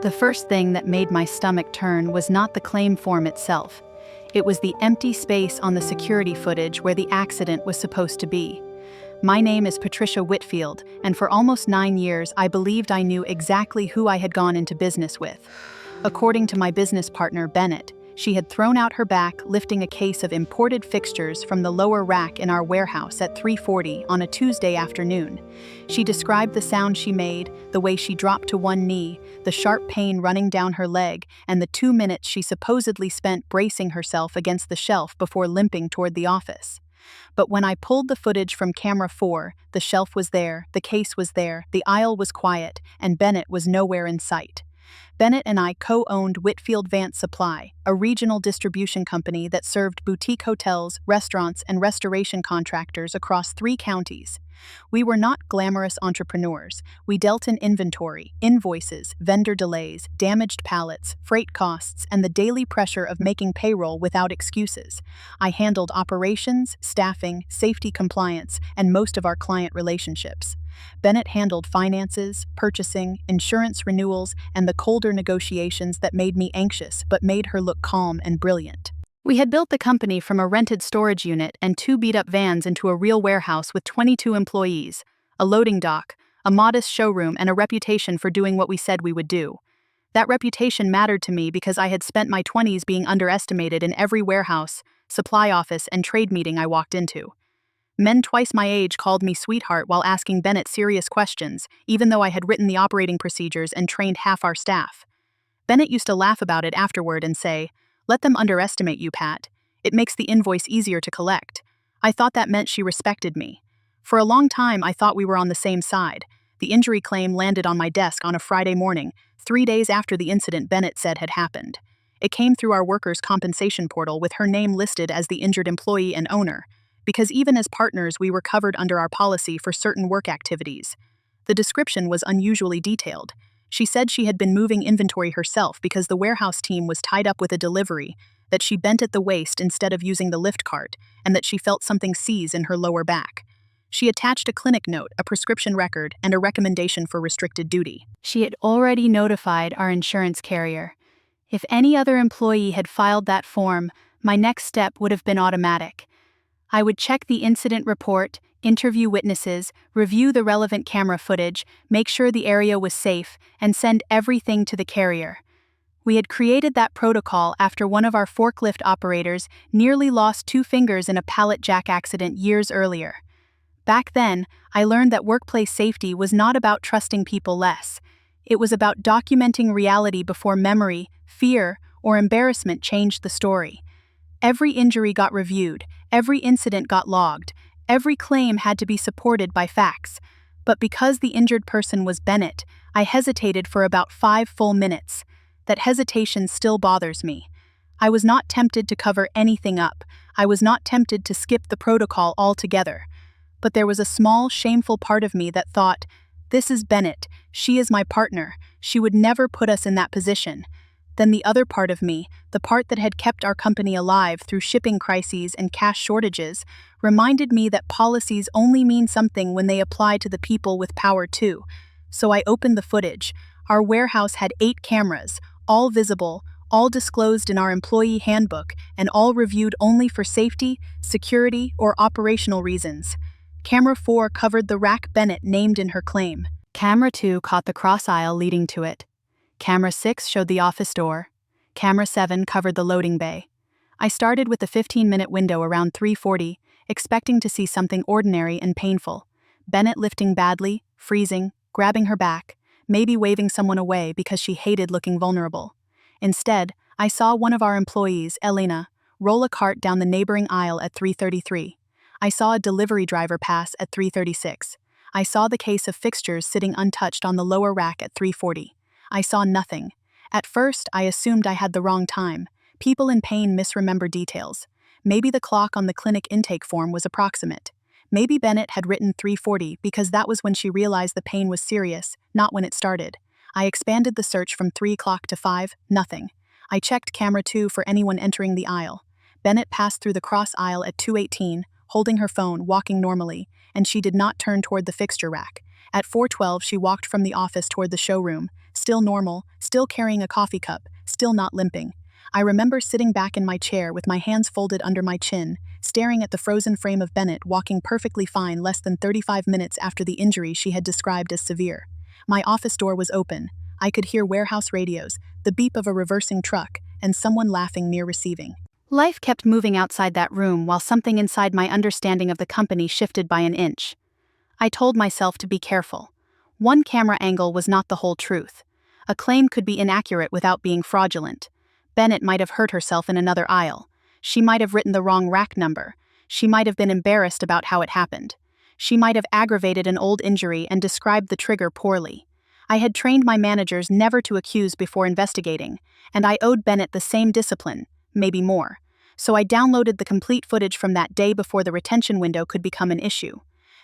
The first thing that made my stomach turn was not the claim form itself. It was the empty space on the security footage where the accident was supposed to be. My name is Patricia Whitfield, and for almost 9 years I believed I knew exactly who I had gone into business with. According to my business partner, Bennett, she had thrown out her back lifting a case of imported fixtures from the lower rack in our warehouse at 3:40 on a Tuesday afternoon. She described the sound she made, the way she dropped to one knee, the sharp pain running down her leg, and the 2 minutes she supposedly spent bracing herself against the shelf before limping toward the office. But when I pulled the footage from camera 4, the shelf was there, the case was there, the aisle was quiet, and Bennett was nowhere in sight. Bennett and I co-owned Whitfield Vance Supply, a regional distribution company that served boutique hotels, restaurants, and restoration contractors across 3 counties. We were not glamorous entrepreneurs. We dealt in inventory, invoices, vendor delays, damaged pallets, freight costs, and the daily pressure of making payroll without excuses. I handled operations, staffing, safety compliance, and most of our client relationships. Bennett handled finances, purchasing, insurance renewals, and the colder negotiations that made me anxious but made her look calm and brilliant. We had built the company from a rented storage unit and 2 beat-up vans into a real warehouse with 22 employees, a loading dock, a modest showroom, and a reputation for doing what we said we would do. That reputation mattered to me because I had spent my 20s being underestimated in every warehouse, supply office, and trade meeting I walked into. Men twice my age called me sweetheart while asking Bennett serious questions, even though I had written the operating procedures and trained half our staff. Bennett used to laugh about it afterward and say, "Let them underestimate you, Pat. It makes the invoice easier to collect." I thought that meant she respected me. For a long time, I thought we were on the same side. The injury claim landed on my desk on a Friday morning, 3 days after the incident Bennett said had happened. It came through our workers' compensation portal with her name listed as the injured employee and owner, because even as partners we were covered under our policy for certain work activities. The description was unusually detailed. She said she had been moving inventory herself because the warehouse team was tied up with a delivery, that she bent at the waist instead of using the lift cart, and that she felt something seize in her lower back. She attached a clinic note, a prescription record, and a recommendation for restricted duty. She had already notified our insurance carrier. If any other employee had filed that form, my next step would have been automatic. I would check the incident report, interview witnesses, review the relevant camera footage, make sure the area was safe, and send everything to the carrier. We had created that protocol after one of our forklift operators nearly lost 2 fingers in a pallet jack accident years earlier. Back then, I learned that workplace safety was not about trusting people less. It was about documenting reality before memory, fear, or embarrassment changed the story. Every injury got reviewed, every incident got logged, every claim had to be supported by facts. But because the injured person was Bennett, I hesitated for about 5 full minutes. That hesitation still bothers me. I was not tempted to cover anything up. I was not tempted to skip the protocol altogether. But there was a small, shameful part of me that thought, this is Bennett, she is my partner, she would never put us in that position. Then the other part of me, the part that had kept our company alive through shipping crises and cash shortages, reminded me that policies only mean something when they apply to the people with power too. So I opened the footage. Our warehouse had 8 cameras, all visible, all disclosed in our employee handbook, and all reviewed only for safety, security, or operational reasons. Camera 4 covered the rack Bennett named in her claim. Camera 2 caught the cross aisle leading to it. Camera 6 showed the office door. Camera 7 covered the loading bay. I started with the 15-minute window around 3:40, expecting to see something ordinary and painful. Bennett lifting badly, freezing, grabbing her back, maybe waving someone away because she hated looking vulnerable. Instead, I saw one of our employees, Elena, roll a cart down the neighboring aisle at 3:33. I saw a delivery driver pass at 3:36. I saw the case of fixtures sitting untouched on the lower rack at 3:40. I saw nothing. At first, I assumed I had the wrong time. People in pain misremember details. Maybe the clock on the clinic intake form was approximate. Maybe Bennett had written 3:40 because that was when she realized the pain was serious, not when it started. I expanded the search from 3 o'clock to 5, nothing. I checked camera 2 for anyone entering the aisle. Bennett passed through the cross aisle at 2:18, holding her phone, walking normally, and she did not turn toward the fixture rack. At 4:12, she walked from the office toward the showroom, still normal, still carrying a coffee cup, still not limping. I remember sitting back in my chair with my hands folded under my chin, staring at the frozen frame of Bennett walking perfectly fine less than 35 minutes after the injury she had described as severe. My office door was open. I could hear warehouse radios, the beep of a reversing truck, and someone laughing near receiving. Life kept moving outside that room while something inside my understanding of the company shifted by an inch. I told myself to be careful. One camera angle was not the whole truth. A claim could be inaccurate without being fraudulent. Bennett might have hurt herself in another aisle. She might have written the wrong rack number. She might have been embarrassed about how it happened. She might have aggravated an old injury and described the trigger poorly. I had trained my managers never to accuse before investigating, and I owed Bennett the same discipline, maybe more. So I downloaded the complete footage from that day before the retention window could become an issue.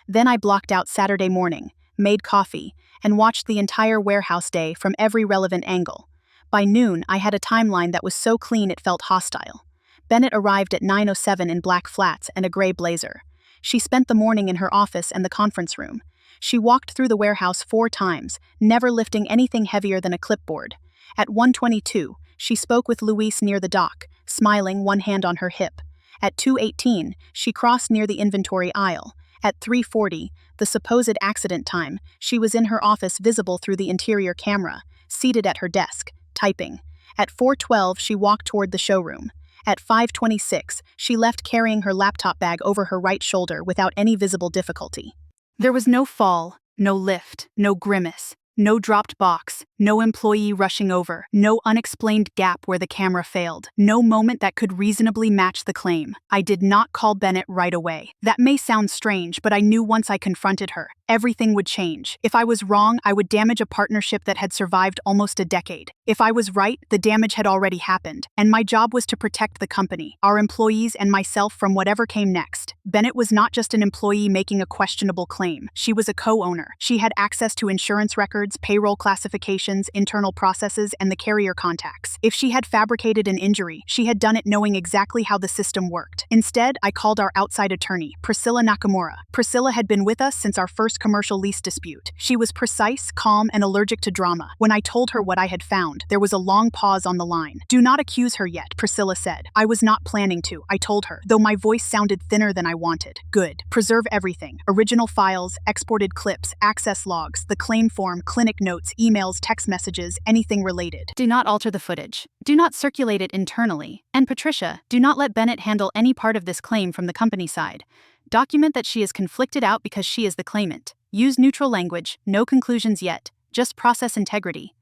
Then I blocked out Saturday morning, made coffee, and watched the entire warehouse day from every relevant angle. By noon, I had a timeline that was so clean it felt hostile. Bennett arrived at 9:07 in black flats and a gray blazer. She spent the morning in her office and the conference room. She walked through the warehouse 4 times, never lifting anything heavier than a clipboard. At 1:22, she spoke with Luis near the dock, smiling, one hand on her hip. At 2:18, she crossed near the inventory aisle. At 3:40, the supposed accident time, she was in her office visible through the interior camera, seated at her desk, typing. At 4:12, she walked toward the showroom. At 5:26, she left carrying her laptop bag over her right shoulder without any visible difficulty. There was no fall, no lift, no grimace, no dropped box, no employee rushing over, no unexplained gap where the camera failed, no moment that could reasonably match the claim. I did not call Bennett right away. That may sound strange, but I knew once I confronted her, everything would change. If I was wrong, I would damage a partnership that had survived almost a decade. If I was right, the damage had already happened, and my job was to protect the company, our employees, and myself from whatever came next. Bennett was not just an employee making a questionable claim. She was a co-owner. She had access to insurance records, payroll classifications, internal processes, and the carrier contacts. If she had fabricated an injury, she had done it knowing exactly how the system worked. Instead, I called our outside attorney, Priscilla Nakamura. Priscilla had been with us since our first commercial lease dispute. She was precise, calm, and allergic to drama. When I told her what I had found, there was a long pause on the line. "Do not accuse her yet," Priscilla said. I was not planning to, I told her, though my voice sounded thinner than I wanted. "Good. Preserve everything. Original files, exported clips, access logs, the claim form, clinic notes, emails, text messages, anything related. Do not alter the footage. Do not circulate it internally. And Patricia, do not let Bennett handle any part of this claim from the company side. Document that she is conflicted out because she is the claimant. Use neutral language, no conclusions yet, just process integrity.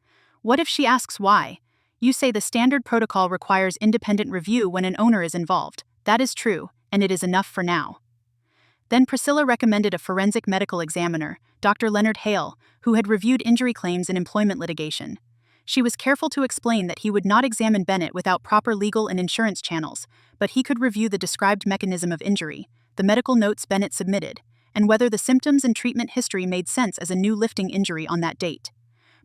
What if she asks why? You say the standard protocol requires independent review when an owner is involved. That is true, and it is enough for now." Then Priscilla recommended a forensic medical examiner, Dr. Leonard Hale, who had reviewed injury claims in employment litigation. She was careful to explain that he would not examine Bennett without proper legal and insurance channels, but he could review the described mechanism of injury, the medical notes Bennett submitted, and whether the symptoms and treatment history made sense as a new lifting injury on that date.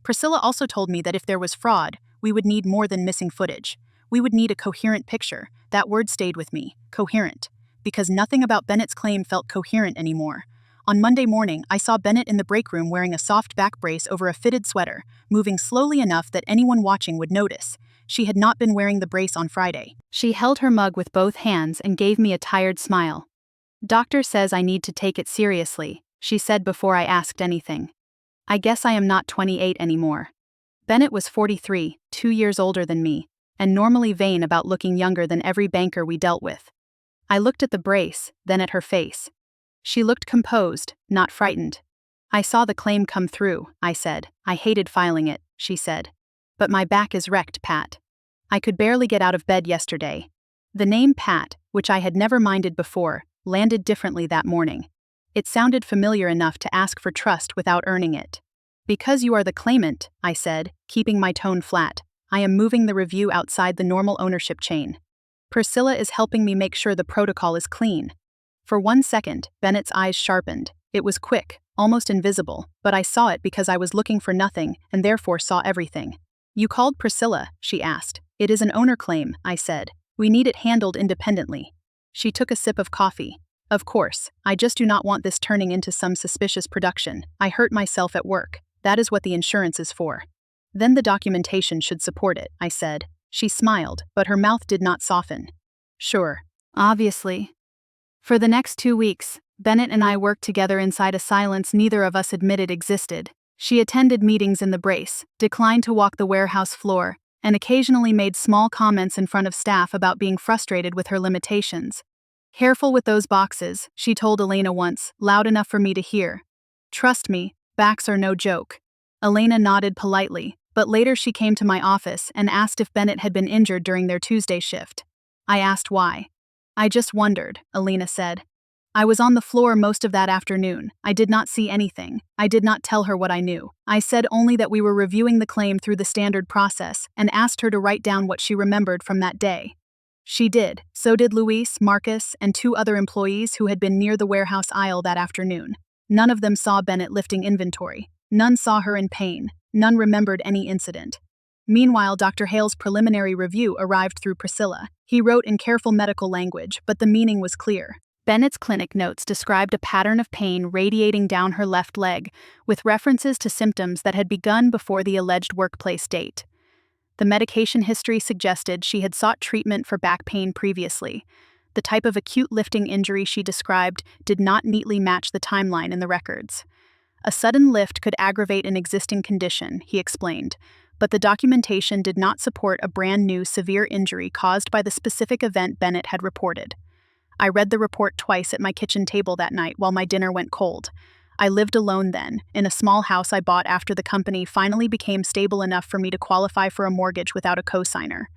Priscilla also told me that if there was fraud, we would need more than missing footage. We would need a coherent picture. That word stayed with me, coherent, because nothing about Bennett's claim felt coherent anymore. On Monday morning, I saw Bennett in the break room wearing a soft back brace over a fitted sweater, moving slowly enough that anyone watching would notice. She had not been wearing the brace on Friday. She held her mug with both hands and gave me a tired smile. "Doctor says I need to take it seriously," she said before I asked anything. I guess I am not 28 anymore. Bennett was 43, 2 years older than me, and normally vain about looking younger than every banker we dealt with. I looked at the brace, then at her face. She looked composed, not frightened. "I saw the claim come through," I said. "I hated filing it," she said. "But my back is wrecked, Pat. I could barely get out of bed yesterday." The name Pat, which I had never minded before, landed differently that morning. It sounded familiar enough to ask for trust without earning it. "Because you are the claimant," I said, keeping my tone flat, "I am moving the review outside the normal ownership chain. Priscilla is helping me make sure the protocol is clean." For 1 second, Bennett's eyes sharpened. It was quick, almost invisible, but I saw it because I was looking for nothing and therefore saw everything. "You called Priscilla?" she asked. "It is an owner claim," I said. "We need it handled independently." She took a sip of coffee. "Of course, I just do not want this turning into some suspicious production. I hurt myself at work. That is what the insurance is for." Then the documentation should support it, I said. She smiled, but her mouth did not soften. Sure. Obviously. For the next 2 weeks, Bennett and I worked together inside a silence neither of us admitted existed. She attended meetings in the brace, declined to walk the warehouse floor, and occasionally made small comments in front of staff about being frustrated with her limitations. Careful with those boxes, she told Elena once, loud enough for me to hear. Trust me, backs are no joke. Elena nodded politely, but later she came to my office and asked if Bennett had been injured during their Tuesday shift. I asked why. I just wondered, Elena said. I was on the floor most of that afternoon. I did not see anything. I did not tell her what I knew. I said only that we were reviewing the claim through the standard process and asked her to write down what she remembered from that day. She did. So did Luis, Marcus, and 2 other employees who had been near the warehouse aisle that afternoon. None of them saw Bennett lifting inventory. None saw her in pain. None remembered any incident. Meanwhile, Dr. Hale's preliminary review arrived through Priscilla. He wrote in careful medical language, but the meaning was clear. Bennett's clinic notes described a pattern of pain radiating down her left leg, with references to symptoms that had begun before the alleged workplace date. The medication history suggested she had sought treatment for back pain previously. The type of acute lifting injury she described did not neatly match the timeline in the records. A sudden lift could aggravate an existing condition, he explained, but the documentation did not support a brand new severe injury caused by the specific event Bennett had reported. I read the report twice at my kitchen table that night while my dinner went cold. I lived alone then, in a small house I bought after the company finally became stable enough for me to qualify for a mortgage without a co-signer.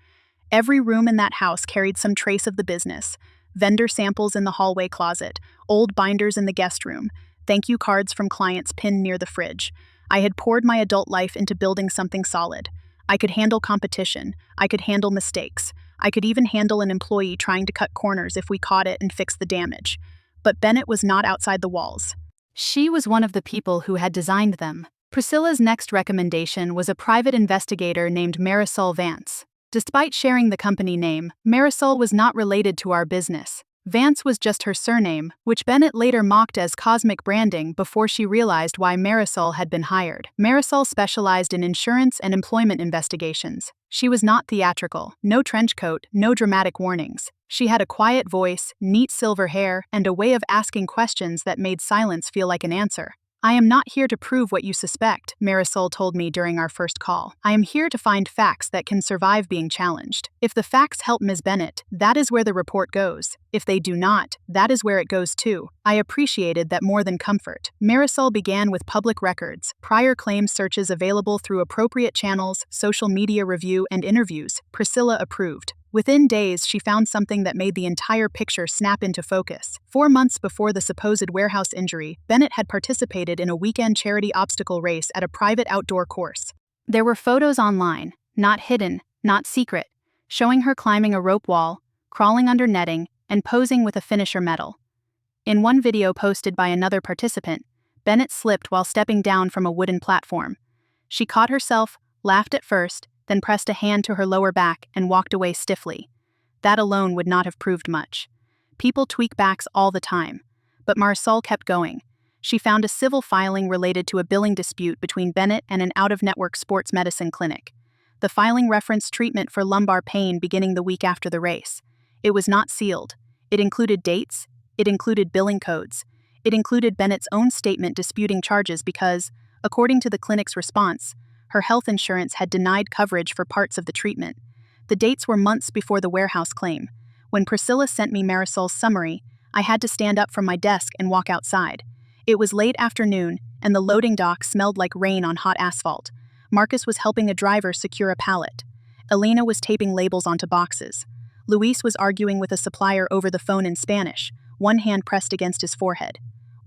Every room in that house carried some trace of the business. Vendor samples in the hallway closet, old binders in the guest room, thank you cards from clients pinned near the fridge. I had poured my adult life into building something solid. I could handle competition. I could handle mistakes. I could even handle an employee trying to cut corners if we caught it and fixed the damage. But Bennett was not outside the walls. She was one of the people who had designed them. Priscilla's next recommendation was a private investigator named Marisol Vance. Despite sharing the company name, Marisol was not related to our business. Vance was just her surname, which Bennett later mocked as cosmic branding before she realized why Marisol had been hired. Marisol specialized in insurance and employment investigations. She was not theatrical, no trench coat, no dramatic warnings. She had a quiet voice, neat silver hair, and a way of asking questions that made silence feel like an answer. I am not here to prove what you suspect, Marisol told me during our first call. I am here to find facts that can survive being challenged. If the facts help Ms. Bennett, that is where the report goes. If they do not, that is where it goes too. I appreciated that more than comfort. Marisol began with public records, prior claims searches available through appropriate channels, social media review, and interviews. Priscilla approved. Within days, she found something that made the entire picture snap into focus. 4 months before the supposed warehouse injury, Bennett had participated in a weekend charity obstacle race at a private outdoor course. There were photos online, not hidden, not secret, showing her climbing a rope wall, crawling under netting, and posing with a finisher medal. In one video posted by another participant, Bennett slipped while stepping down from a wooden platform. She caught herself, laughed at first, then pressed a hand to her lower back and walked away stiffly. That alone would not have proved much. People tweak backs all the time. But Marisol kept going. She found a civil filing related to a billing dispute between Bennett and an out-of-network sports medicine clinic. The filing referenced treatment for lumbar pain beginning the week after the race. It was not sealed. It included dates. It included billing codes. It included Bennett's own statement disputing charges because, according to the clinic's response, her health insurance had denied coverage for parts of the treatment. The dates were months before the warehouse claim. When Priscilla sent me Marisol's summary, I had to stand up from my desk and walk outside. It was late afternoon, and the loading dock smelled like rain on hot asphalt. Marcus was helping a driver secure a pallet. Elena was taping labels onto boxes. Luis was arguing with a supplier over the phone in Spanish, one hand pressed against his forehead.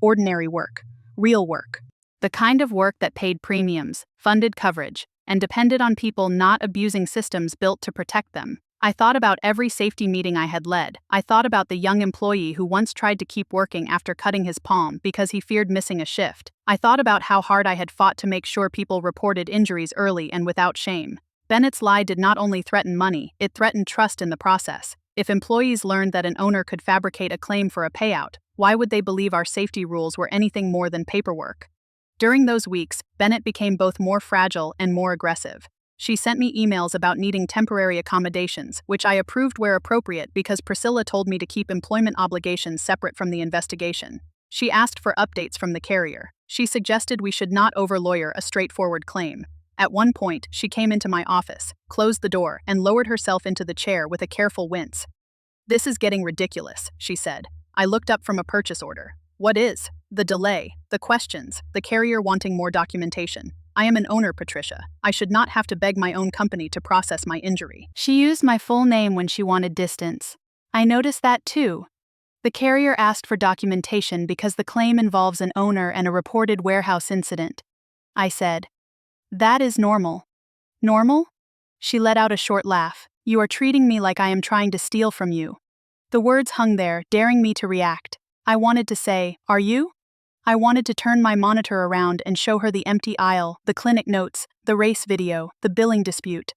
Ordinary work. Real work. The kind of work that paid premiums, funded coverage, and depended on people not abusing systems built to protect them. I thought about every safety meeting I had led. I thought about the young employee who once tried to keep working after cutting his palm because he feared missing a shift. I thought about how hard I had fought to make sure people reported injuries early and without shame. Bennett's lie did not only threaten money, it threatened trust in the process. If employees learned that an owner could fabricate a claim for a payout, why would they believe our safety rules were anything more than paperwork? During those weeks, Bennett became both more fragile and more aggressive. She sent me emails about needing temporary accommodations, which I approved where appropriate because Priscilla told me to keep employment obligations separate from the investigation. She asked for updates from the carrier. She suggested we should not over-lawyer a straightforward claim. At one point, she came into my office, closed the door, and lowered herself into the chair with a careful wince. "This is getting ridiculous," she said. I looked up from a purchase order. "What is?" "The delay, the questions, the carrier wanting more documentation. I am an owner, Patricia. I should not have to beg my own company to process my injury." She used my full name when she wanted distance. I noticed that too. The carrier asked for documentation because the claim involves an owner and a reported warehouse incident. I said, "That is normal." "Normal?" She let out a short laugh. "You are treating me like I am trying to steal from you." The words hung there, daring me to react. I wanted to say, "Are you?" I wanted to turn my monitor around and show her the empty aisle, the clinic notes, the race video, the billing dispute.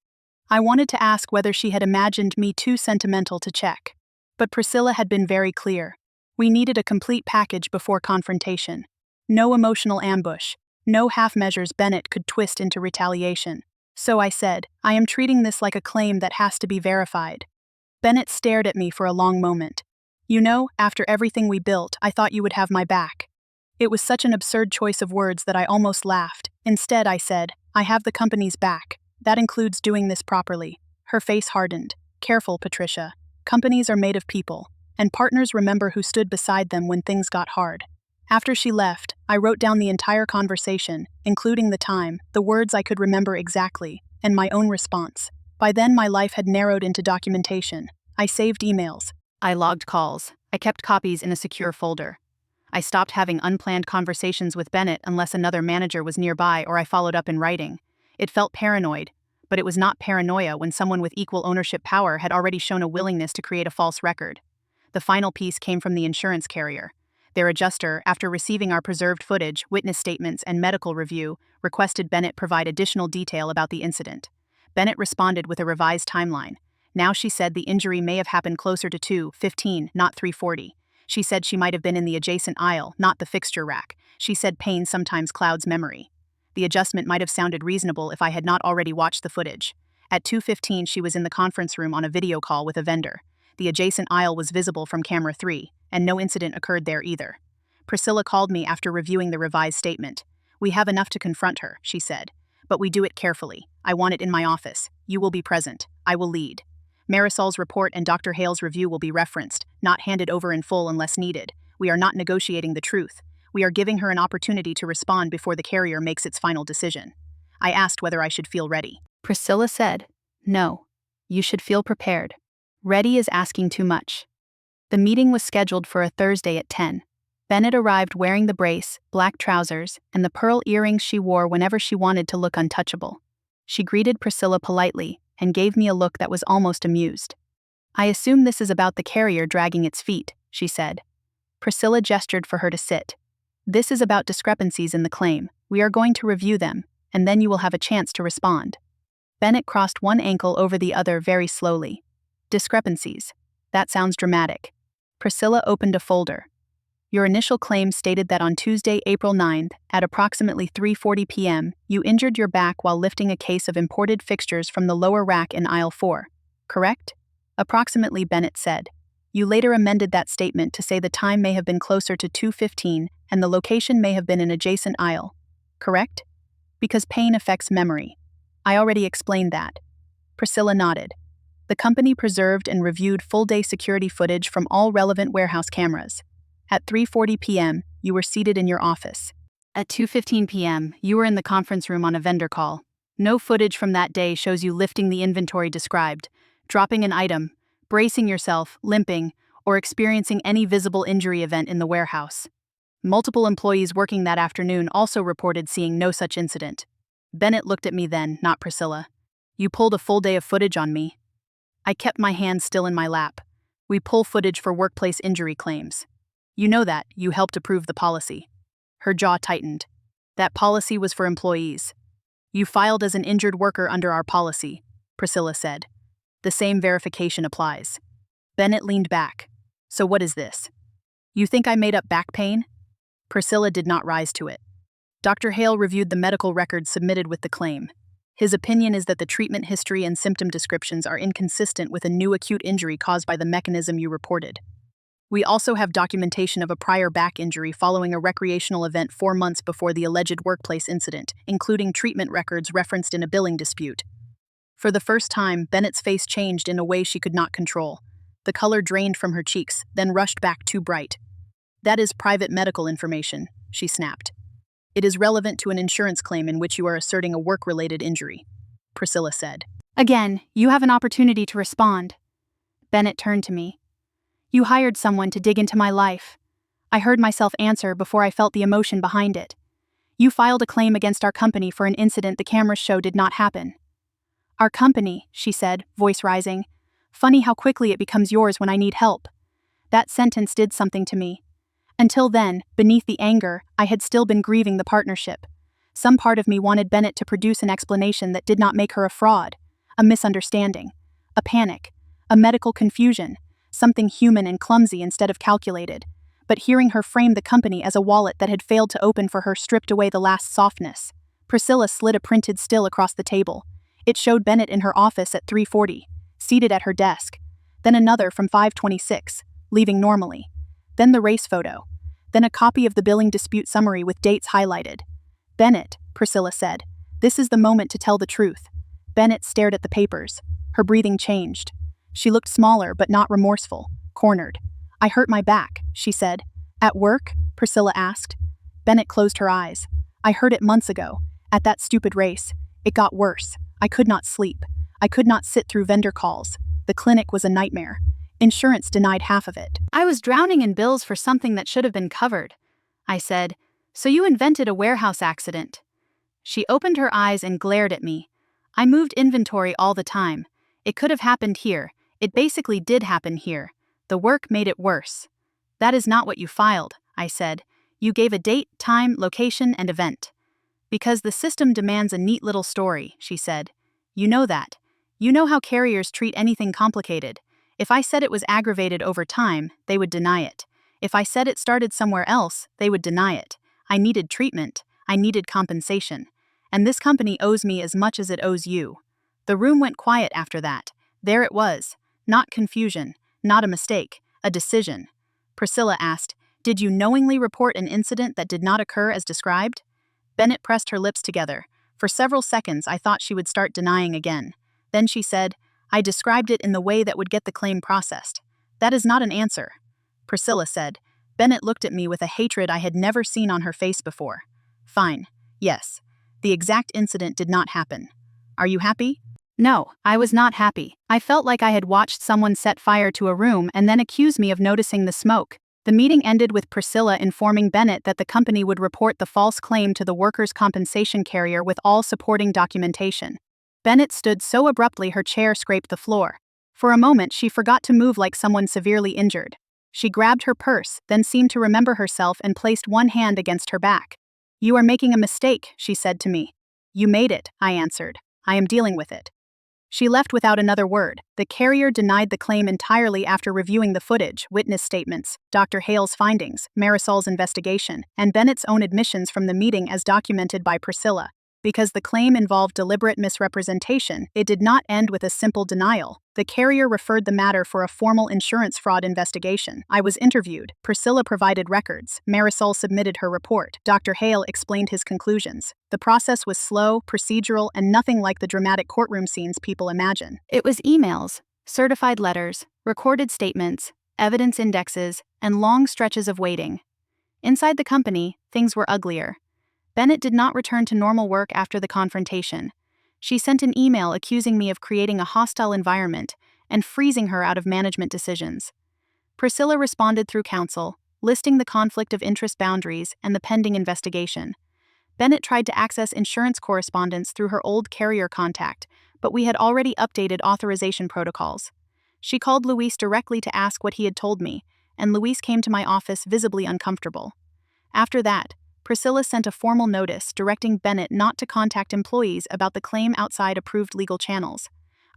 I wanted to ask whether she had imagined me too sentimental to check. But Priscilla had been very clear. We needed a complete package before confrontation. No emotional ambush. No half measures Bennett could twist into retaliation. So I said, "I am treating this like a claim that has to be verified." Bennett stared at me for a long moment. "You know, after everything we built, I thought you would have my back." It was such an absurd choice of words that I almost laughed. Instead, I said, "I have the company's back. That includes doing this properly." Her face hardened. "Careful, Patricia. Companies are made of people, and partners remember who stood beside them when things got hard." After she left, I wrote down the entire conversation, including the time, the words I could remember exactly, and my own response. By then, my life had narrowed into documentation. I saved emails. I logged calls. I kept copies in a secure folder. I stopped having unplanned conversations with Bennett unless another manager was nearby or I followed up in writing. It felt paranoid, but it was not paranoia when someone with equal ownership power had already shown a willingness to create a false record. The final piece came from the insurance carrier. Their adjuster, after receiving our preserved footage, witness statements, and medical review, requested Bennett provide additional detail about the incident. Bennett responded with a revised timeline. Now she said the injury may have happened closer to 2:15, not 3:40. She said she might have been in the adjacent aisle, not the fixture rack. She said pain sometimes clouds memory. The adjustment might have sounded reasonable if I had not already watched the footage. At 2:15 she was in the conference room on a video call with a vendor. The adjacent aisle was visible from camera 3, and no incident occurred there either. Priscilla called me after reviewing the revised statement. "We have enough to confront her," she said. "But we do it carefully. I want it in my office. You will be present. I will lead. Marisol's report and Dr. Hale's review will be referenced, not handed over in full unless needed. We are not negotiating the truth. We are giving her an opportunity to respond before the carrier makes its final decision." I asked whether I should feel ready. Priscilla said, "No. You should feel prepared. Ready is asking too much." The meeting was scheduled for a Thursday at 10. Bennett arrived wearing the brace, black trousers, and the pearl earrings she wore whenever she wanted to look untouchable. She greeted Priscilla politely and gave me a look that was almost amused. "I assume this is about the carrier dragging its feet," she said. Priscilla gestured for her to sit. "This is about discrepancies in the claim. We are going to review them, and then you will have a chance to respond." Bennett crossed one ankle over the other very slowly. "Discrepancies. That sounds dramatic." Priscilla opened a folder. "Your initial claim stated that on Tuesday, April 9th, at approximately 3:40 p.m., you injured your back while lifting a case of imported fixtures from the lower rack in aisle 4. Correct?" "Approximately," Bennett said. "You later amended that statement to say the time may have been closer to 2:15 and the location may have been an adjacent aisle. Correct? Because pain affects memory. I already explained that." Priscilla nodded. "The company preserved and reviewed full-day security footage from all relevant warehouse cameras. At 3:40 p.m., you were seated in your office. At 2:15 p.m., you were in the conference room on a vendor call. No footage from that day shows you lifting the inventory described, dropping an item, bracing yourself, limping, or experiencing any visible injury event in the warehouse. Multiple employees working that afternoon also reported seeing no such incident." Bennett looked at me then, not Priscilla. "You pulled a full day of footage on me." I kept my hands still in my lap. "We pull footage for workplace injury claims. You know that, you helped approve the policy." Her jaw tightened. "That policy was for employees. You filed as an injured worker under our policy," Priscilla said. "The same verification applies." Bennett leaned back. "So what is this? You think I made up back pain?" Priscilla did not rise to it. Dr. Hale reviewed the medical records submitted with the claim. His opinion is that the treatment history and symptom descriptions are inconsistent with a new acute injury caused by the mechanism you reported. We also have documentation of a prior back injury following a recreational event 4 months before the alleged workplace incident, including treatment records referenced in a billing dispute. For the first time, Bennett's face changed in a way she could not control. The color drained from her cheeks, then rushed back too bright. "That is private medical information," she snapped. "It is relevant to an insurance claim in which you are asserting a work-related injury," Priscilla said. "Again, you have an opportunity to respond." Bennett turned to me. "You hired someone to dig into my life." I heard myself answer before I felt the emotion behind it. "You filed a claim against our company for an incident the cameras show did not happen." "Our company," she said, voice rising. "Funny how quickly it becomes yours when I need help." That sentence did something to me. Until then, beneath the anger, I had still been grieving the partnership. Some part of me wanted Bennett to produce an explanation that did not make her a fraud, a misunderstanding, a panic, a medical confusion, something human and clumsy instead of calculated. But hearing her frame the company as a wallet that had failed to open for her stripped away the last softness. Priscilla slid a printed still across the table. It showed Bennett in her office at 3:40, seated at her desk. Then another from 5:26, leaving normally. Then the race photo. Then a copy of the billing dispute summary with dates highlighted. "Bennett," Priscilla said, "this is the moment to tell the truth." Bennett stared at the papers. Her breathing changed. She looked smaller but not remorseful, cornered. "I hurt my back," she said. "At work?" Priscilla asked. Bennett closed her eyes. "I hurt it months ago, at that stupid race. It got worse. I could not sleep. I could not sit through vendor calls. The clinic was a nightmare. Insurance denied half of it. I was drowning in bills for something that should have been covered." I said, "So you invented a warehouse accident." She opened her eyes and glared at me. "I moved inventory all the time. It could have happened here. It basically did happen here. The work made it worse." "That is not what you filed," I said. "You gave a date, time, location, and event." "Because the system demands a neat little story," she said. "You know that. You know how carriers treat anything complicated. If I said it was aggravated over time, they would deny it. If I said it started somewhere else, they would deny it. I needed treatment. I needed compensation. And this company owes me as much as it owes you." The room went quiet after that. There it was. Not confusion. Not a mistake. A decision. Priscilla asked, "Did you knowingly report an incident that did not occur as described?" Bennett pressed her lips together. For several seconds, I thought she would start denying again. Then she said, "I described it in the way that would get the claim processed." "That is not an answer," Priscilla said. Bennett looked at me with a hatred I had never seen on her face before. "Fine. Yes. The exact incident did not happen. Are you happy?" No, I was not happy. I felt like I had watched someone set fire to a room and then accuse me of noticing the smoke. The meeting ended with Priscilla informing Bennett that the company would report the false claim to the workers' compensation carrier with all supporting documentation. Bennett stood so abruptly her chair scraped the floor. For a moment she forgot to move like someone severely injured. She grabbed her purse, then seemed to remember herself and placed one hand against her back. "You are making a mistake," she said to me. "You made it," I answered. "I am dealing with it." She left without another word. The carrier denied the claim entirely after reviewing the footage, witness statements, Dr. Hale's findings, Marisol's investigation, and Bennett's own admissions from the meeting as documented by Priscilla. Because the claim involved deliberate misrepresentation, it did not end with a simple denial. The carrier referred the matter for a formal insurance fraud investigation. I was interviewed. Priscilla provided records. Marisol submitted her report. Dr. Hale explained his conclusions. The process was slow, procedural, and nothing like the dramatic courtroom scenes people imagine. It was emails, certified letters, recorded statements, evidence indexes, and long stretches of waiting. Inside the company, things were uglier. Bennett did not return to normal work after the confrontation. She sent an email accusing me of creating a hostile environment and freezing her out of management decisions. Priscilla responded through counsel, listing the conflict of interest boundaries and the pending investigation. Bennett tried to access insurance correspondence through her old carrier contact, but we had already updated authorization protocols. She called Luis directly to ask what he had told me, and Luis came to my office visibly uncomfortable. After that, Priscilla sent a formal notice directing Bennett not to contact employees about the claim outside approved legal channels.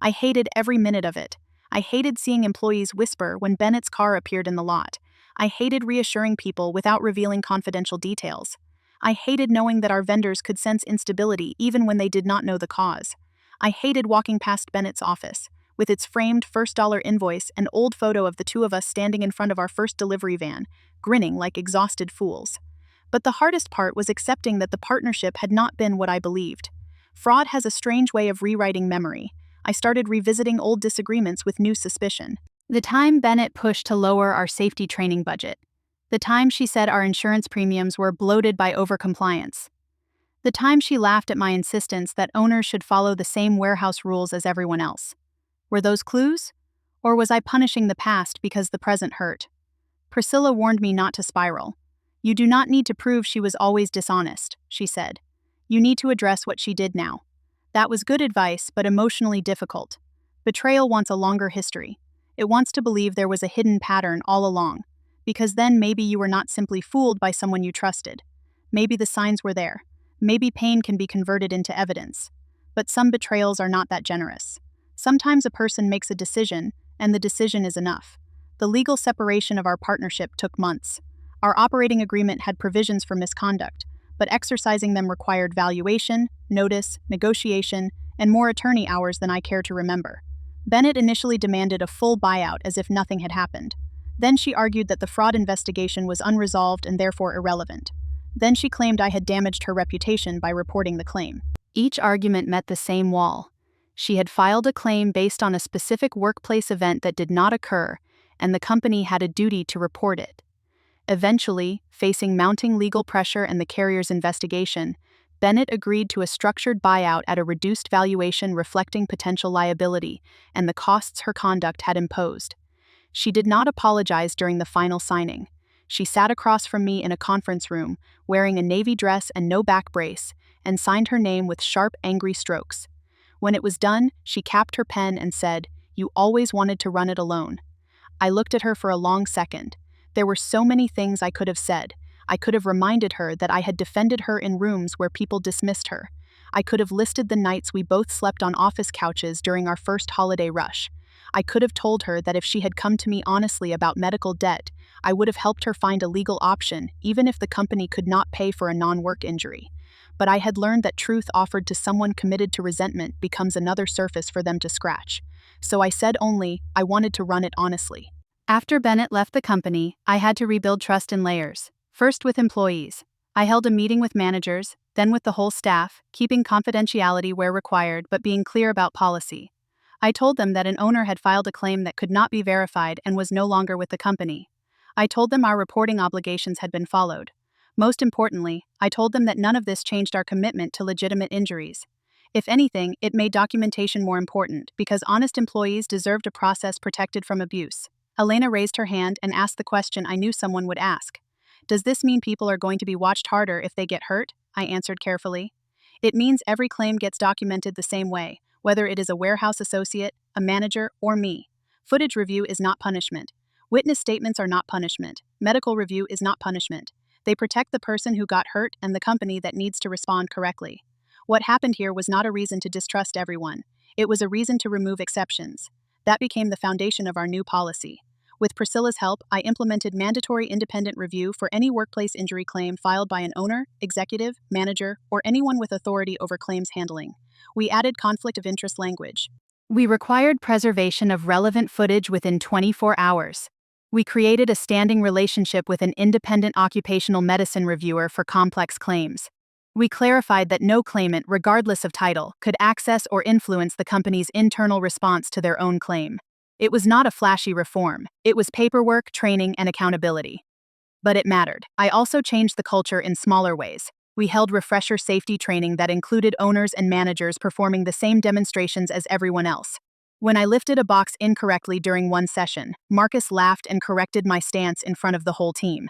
I hated every minute of it. I hated seeing employees whisper when Bennett's car appeared in the lot. I hated reassuring people without revealing confidential details. I hated knowing that our vendors could sense instability even when they did not know the cause. I hated walking past Bennett's office, with its framed first dollar invoice and old photo of the two of us standing in front of our first delivery van, grinning like exhausted fools. But the hardest part was accepting that the partnership had not been what I believed. Fraud has a strange way of rewriting memory. I started revisiting old disagreements with new suspicion. The time Bennett pushed to lower our safety training budget. The time she said our insurance premiums were bloated by overcompliance. The time she laughed at my insistence that owners should follow the same warehouse rules as everyone else. Were those clues? Or was I punishing the past because the present hurt? Priscilla warned me not to spiral. You do not need to prove she was always dishonest, she said. You need to address what she did now. That was good advice, but emotionally difficult. Betrayal wants a longer history. It wants to believe there was a hidden pattern all along, because then maybe you were not simply fooled by someone you trusted. Maybe the signs were there. Maybe pain can be converted into evidence. But some betrayals are not that generous. Sometimes a person makes a decision, and the decision is enough. The legal separation of our partnership took months. Our operating agreement had provisions for misconduct, but exercising them required valuation, notice, negotiation, and more attorney hours than I care to remember. Bennett initially demanded a full buyout as if nothing had happened. Then she argued that the fraud investigation was unresolved and therefore irrelevant. Then she claimed I had damaged her reputation by reporting the claim. Each argument met the same wall. She had filed a claim based on a specific workplace event that did not occur, and the company had a duty to report it. Eventually, facing mounting legal pressure and the carrier's investigation, Bennett agreed to a structured buyout at a reduced valuation reflecting potential liability and the costs her conduct had imposed. She did not apologize during the final signing. She sat across from me in a conference room, wearing a navy dress and no back brace, and signed her name with sharp, angry strokes. When it was done, she capped her pen and said, "You always wanted to run it alone." I looked at her for a long second. There were so many things I could have said. I could have reminded her that I had defended her in rooms where people dismissed her. I could have listed the nights we both slept on office couches during our first holiday rush. I could have told her that if she had come to me honestly about medical debt, I would have helped her find a legal option, even if the company could not pay for a non-work injury. But I had learned that truth offered to someone committed to resentment becomes another surface for them to scratch. So I said only, I wanted to run it honestly. After Bennett left the company, I had to rebuild trust in layers. First with employees. I held a meeting with managers, then with the whole staff, keeping confidentiality where required but being clear about policy. I told them that an owner had filed a claim that could not be verified and was no longer with the company. I told them our reporting obligations had been followed. Most importantly, I told them that none of this changed our commitment to legitimate injuries. If anything, it made documentation more important because honest employees deserved a process protected from abuse. Elena raised her hand and asked the question I knew someone would ask. Does this mean people are going to be watched harder if they get hurt? I answered carefully. It means every claim gets documented the same way, whether it is a warehouse associate, a manager, or me. Footage review is not punishment. Witness statements are not punishment. Medical review is not punishment. They protect the person who got hurt and the company that needs to respond correctly. What happened here was not a reason to distrust everyone. It was a reason to remove exceptions. That became the foundation of our new policy. With Priscilla's help, I implemented mandatory independent review for any workplace injury claim filed by an owner, executive, manager, or anyone with authority over claims handling. We added conflict of interest language. We required preservation of relevant footage within 24 hours. We created a standing relationship with an independent occupational medicine reviewer for complex claims. We clarified that no claimant, regardless of title, could access or influence the company's internal response to their own claim. It was not a flashy reform. It was paperwork, training, and accountability. But it mattered. I also changed the culture in smaller ways. We held refresher safety training that included owners and managers performing the same demonstrations as everyone else. When I lifted a box incorrectly during one session, Marcus laughed and corrected my stance in front of the whole team.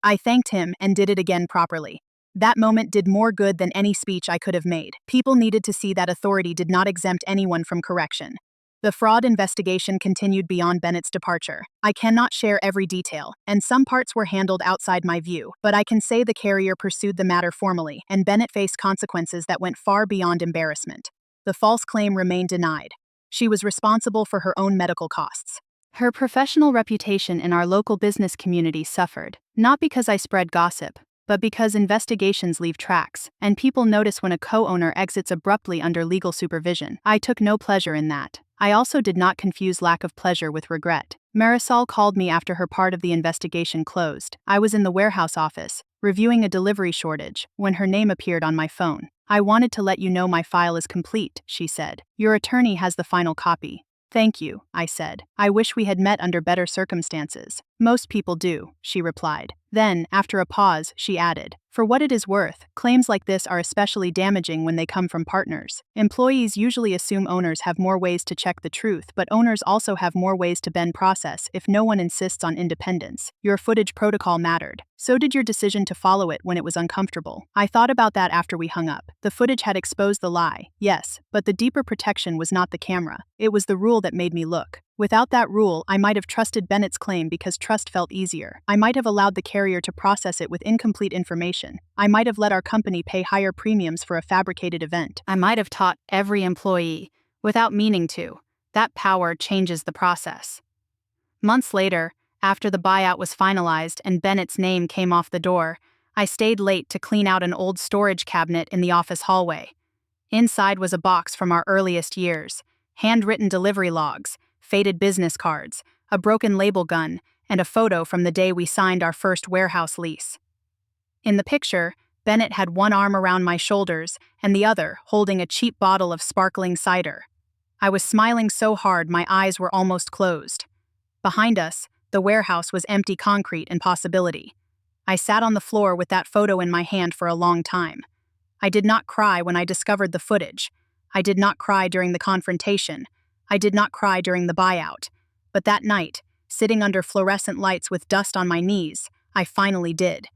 I thanked him and did it again properly. That moment did more good than any speech I could have made. People needed to see that authority did not exempt anyone from correction. The fraud investigation continued beyond Bennett's departure. I cannot share every detail, and some parts were handled outside my view, but I can say the carrier pursued the matter formally, and Bennett faced consequences that went far beyond embarrassment. The false claim remained denied. She was responsible for her own medical costs. Her professional reputation in our local business community suffered, not because I spread gossip, but because investigations leave tracks, and people notice when a co-owner exits abruptly under legal supervision. I took no pleasure in that. I also did not confuse lack of pleasure with regret. Marisol called me after her part of the investigation closed. I was in the warehouse office, reviewing a delivery shortage, when her name appeared on my phone. "I wanted to let you know my file is complete," she said. "Your attorney has the final copy." "Thank you," I said. "I wish we had met under better circumstances." "Most people do," she replied. Then, after a pause, she added, "For what it is worth, claims like this are especially damaging when they come from partners. Employees usually assume owners have more ways to check the truth, but owners also have more ways to bend process if no one insists on independence. Your footage protocol mattered. So did your decision to follow it when it was uncomfortable." I thought about that after we hung up. The footage had exposed the lie, yes, but the deeper protection was not the camera. It was the rule that made me look. Without that rule, I might have trusted Bennett's claim because trust felt easier. I might have allowed the carrier to process it with incomplete information. I might have let our company pay higher premiums for a fabricated event. I might have taught every employee, without meaning to. That power changes the process. Months later, after the buyout was finalized and Bennett's name came off the door, I stayed late to clean out an old storage cabinet in the office hallway. Inside was a box from our earliest years, handwritten delivery logs, faded business cards, a broken label gun, and a photo from the day we signed our first warehouse lease. In the picture, Bennett had one arm around my shoulders and the other holding a cheap bottle of sparkling cider. I was smiling so hard my eyes were almost closed. Behind us, the warehouse was empty concrete and possibility. I sat on the floor with that photo in my hand for a long time. I did not cry when I discovered the footage. I did not cry during the confrontation. I did not cry during the buyout. But that night, sitting under fluorescent lights with dust on my knees, I finally did.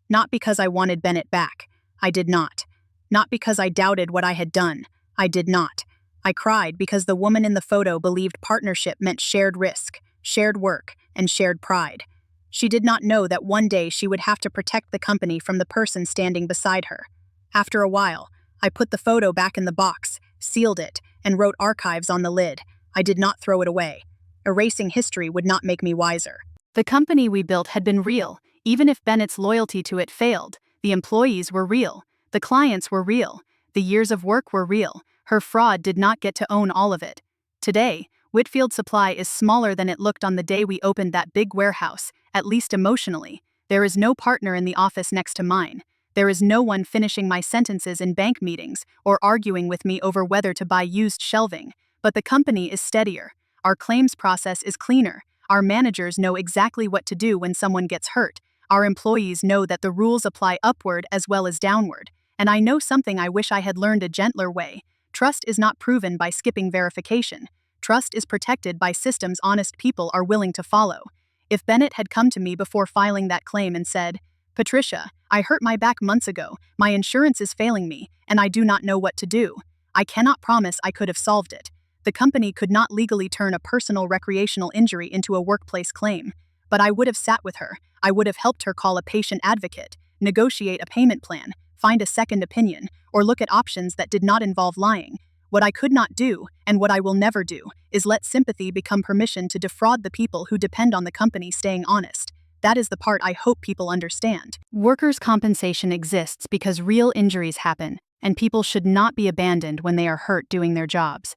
Not because I wanted Bennett back. I did not. Not because I doubted what I had done. I did not. I cried because the woman in the photo believed partnership meant shared risk, shared work, and shared pride. She did not know that one day she would have to protect the company from the person standing beside her. After a while, I put the photo back in the box, sealed it, and wrote archives on the lid. I did not throw it away. Erasing history would not make me wiser. The company we built had been real, even if Bennett's loyalty to it failed. The employees were real. The clients were real. The years of work were real. Her fraud did not get to own all of it. Today, Whitfield Supply is smaller than it looked on the day we opened that big warehouse, at least emotionally. There is no partner in the office next to mine. There is no one finishing my sentences in bank meetings or arguing with me over whether to buy used shelving. But the company is steadier. Our claims process is cleaner. Our managers know exactly what to do when someone gets hurt. Our employees know that the rules apply upward as well as downward. And I know something I wish I had learned a gentler way. Trust is not proven by skipping verification. Trust is protected by systems honest people are willing to follow. If Bennett had come to me before filing that claim and said, "Patricia, I hurt my back months ago, my insurance is failing me, and I do not know what to do," I cannot promise I could have solved it. The company could not legally turn a personal recreational injury into a workplace claim. But I would have sat with her. I would have helped her call a patient advocate, negotiate a payment plan, find a second opinion, or look at options that did not involve lying. What I could not do, and what I will never do, is let sympathy become permission to defraud the people who depend on the company staying honest. That is the part I hope people understand. Workers' compensation exists because real injuries happen, and people should not be abandoned when they are hurt doing their jobs.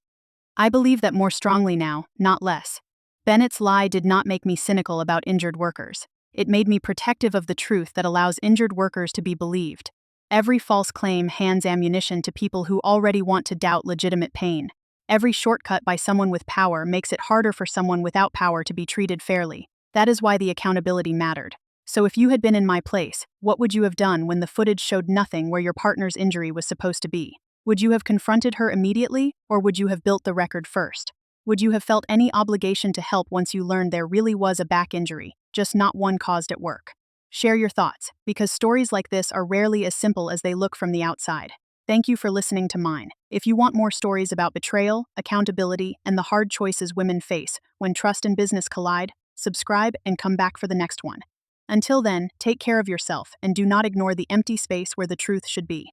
I believe that more strongly now, not less. Bennett's lie did not make me cynical about injured workers. It made me protective of the truth that allows injured workers to be believed. Every false claim hands ammunition to people who already want to doubt legitimate pain. Every shortcut by someone with power makes it harder for someone without power to be treated fairly. That is why the accountability mattered. So if you had been in my place, what would you have done when the footage showed nothing where your partner's injury was supposed to be? Would you have confronted her immediately, or would you have built the record first? Would you have felt any obligation to help once you learned there really was a back injury, just not one caused at work? Share your thoughts, because stories like this are rarely as simple as they look from the outside. Thank you for listening to mine. If you want more stories about betrayal, accountability, and the hard choices women face when trust and business collide, subscribe and come back for the next one. Until then, take care of yourself and do not ignore the empty space where the truth should be.